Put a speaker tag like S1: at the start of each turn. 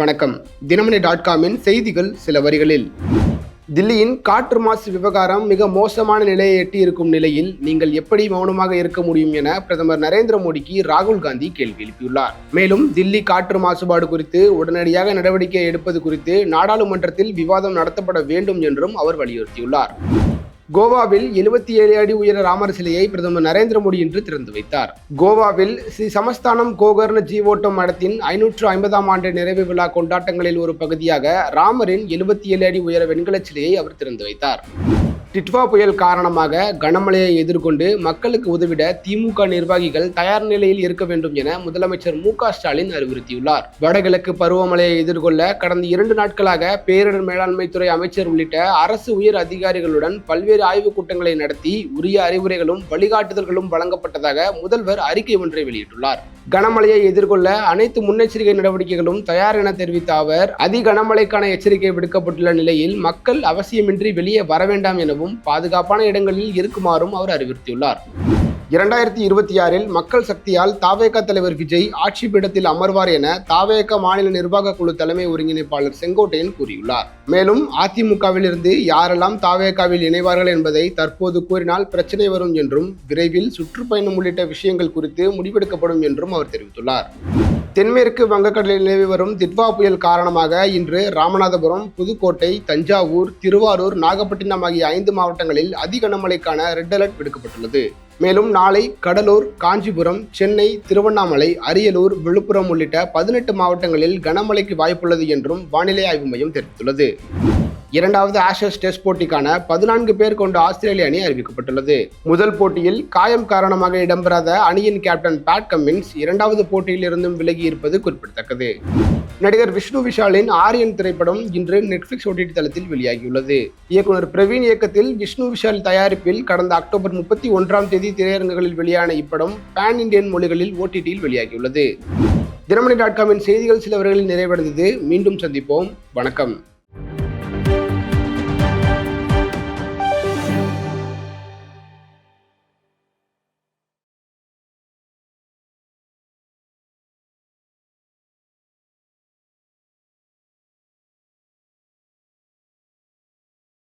S1: வணக்கம். தினமணி.comஇன் செய்திகள் சில வரிகளில். தில்லியின் காற்று மாசு விவகாரம் மிக மோசமான நிலையை எட்டியிருக்கும் நிலையில் நீங்கள் எப்படி மௌனமாக இருக்க முடியும் என பிரதமர் நரேந்திர மோடிக்கு ராகுல் காந்தி கேள்வி எழுப்பியுள்ளார். மேலும் தில்லி காற்று மாசுபாடு குறித்து உடனடியாக நடவடிக்கை எடுப்பது குறித்து நாடாளுமன்றத்தில் விவாதம் நடத்தப்பட வேண்டும் என்றும் அவர் வலியுறுத்தியுள்ளார். கோவாவில் 77 அடி உயர ராமர் சிலையை பிரதமர் நரேந்திர மோடி இன்று திறந்து வைத்தார். கோவாவில் ஸ்ரீ சமஸ்தானம் கோகர்ண ஜீவோட்டம் மடத்தின் 550ஆம் ஆண்டு நிறைவு விழா கொண்டாட்டங்களில் ஒரு பகுதியாக ராமரின் 77 அடி உயர வெண்கலச் சிலையை அவர் திறந்து வைத்தார். டிட்வா புயல் காரணமாக கனமழையை எதிர்கொண்டு மக்களுக்கு உதவிட திமுக நிர்வாகிகள் தயார் நிலையில் இருக்க வேண்டும் என முதலமைச்சர் மு.க. ஸ்டாலின் அறிவுறுத்தியுள்ளார். வடகிழக்கு பருவமழையை எதிர்கொள்ள கடந்த 2 நாட்களாக பேரிடர் மேலாண்மை துறை அமைச்சர் உள்ளிட்ட அரசு உயர் அதிகாரிகளுடன் பல்வேறு ஆய்வுக் கூட்டங்களை நடத்தி உரிய அறிவுரைகளும் வழிகாட்டுதல்களும் வழங்கப்பட்டதாக முதல்வர் அறிக்கை ஒன்றை வெளியிட்டுள்ளார். கனமழையை எதிர்கொள்ள அனைத்து முன்னெச்சரிக்கை நடவடிக்கைகளும் தயார் என தெரிவித்த அவர் அதி கனமழைக்கான எச்சரிக்கை விடுக்கப்பட்டுள்ள நிலையில் மக்கள் அவசியமின்றி வெளியே வர வேண்டாம் எனவும் பாதுகாப்பான இடங்களில் இருக்குமாறும் அவர் அறிவுறுத்தியுள்ளார். 2026 மக்கள் சக்தியால் தாவேக தலைவர் விஜய் ஆட்சி பீடத்தில் அமர்வார் என தாவேக மாநில நிர்வாக குழு தலைமை ஒருங்கிணைப்பாளர் செங்கோட்டையன் கூறியுள்ளார். மேலும் அதிமுகவில் இருந்து யாரெல்லாம் தாவேகாவில் இணைவார்கள் என்பதை தற்போது கூறினால் பிரச்சனை வரும் என்றும் விரைவில் சுற்றுப்பயணம் உள்ளிட்ட விஷயங்கள் குறித்து முடிவெடுக்கப்படும் என்றும் அவர் தெரிவித்துள்ளார். தென்மேற்கு வங்கக்கடலில் நிலவி வரும் திட்வா புயல் காரணமாக இன்று ராமநாதபுரம், புதுக்கோட்டை, தஞ்சாவூர், திருவாரூர், நாகப்பட்டினம் ஆகிய 5 மாவட்டங்களில் அதி கனமழைக்கான ரெட் அலர்ட் விடுக்கப்பட்டுள்ளது. மேலும் நாளை கடலூர், காஞ்சிபுரம், சென்னை, திருவண்ணாமலை, அரியலூர், விழுப்புரம் உள்ளிட்ட 18 மாவட்டங்களில் கனமழைக்கு வாய்ப்புள்ளது என்றும் வானிலை ஆய்வு மையம் தெரிவித்துள்ளது. 2வது ஆஷஸ் டெஸ்ட் போட்டிக்கான 14 பேர் கொண்ட ஆஸ்திரேலிய அணி அறிவிக்கப்பட்டுள்ளது. முதல் போட்டியில் காயம் காரணமாக இடம்பெறாத அணியின் கேப்டன் பேட் கமின்ஸ் 2வது போட்டியில் இருந்தும் விலகி இருப்பது குறிப்பிடத்தக்கது. நடிகர் விஷ்ணு விஷாலின் ஆரியன் திரைப்படம் இன்று நெட்ஃபிளிக்ஸ் OTT தளத்தில் வெளியாகியுள்ளது. இயக்குனர் பிரவீன் இயக்கத்தில் விஷ்ணு விஷால் தயாரிப்பில் கடந்த அக்டோபர் 31ஆம் தேதி திரையரங்குகளில் வெளியான இப்படம் பேன் இந்தியன் மொழிகளில் OTTயில் வெளியாகியுள்ளது. தினமணி.comஇன் செய்திகள் சில வரிகளில் நிறைவடைந்தது. மீண்டும் சந்திப்போம். வணக்கம்.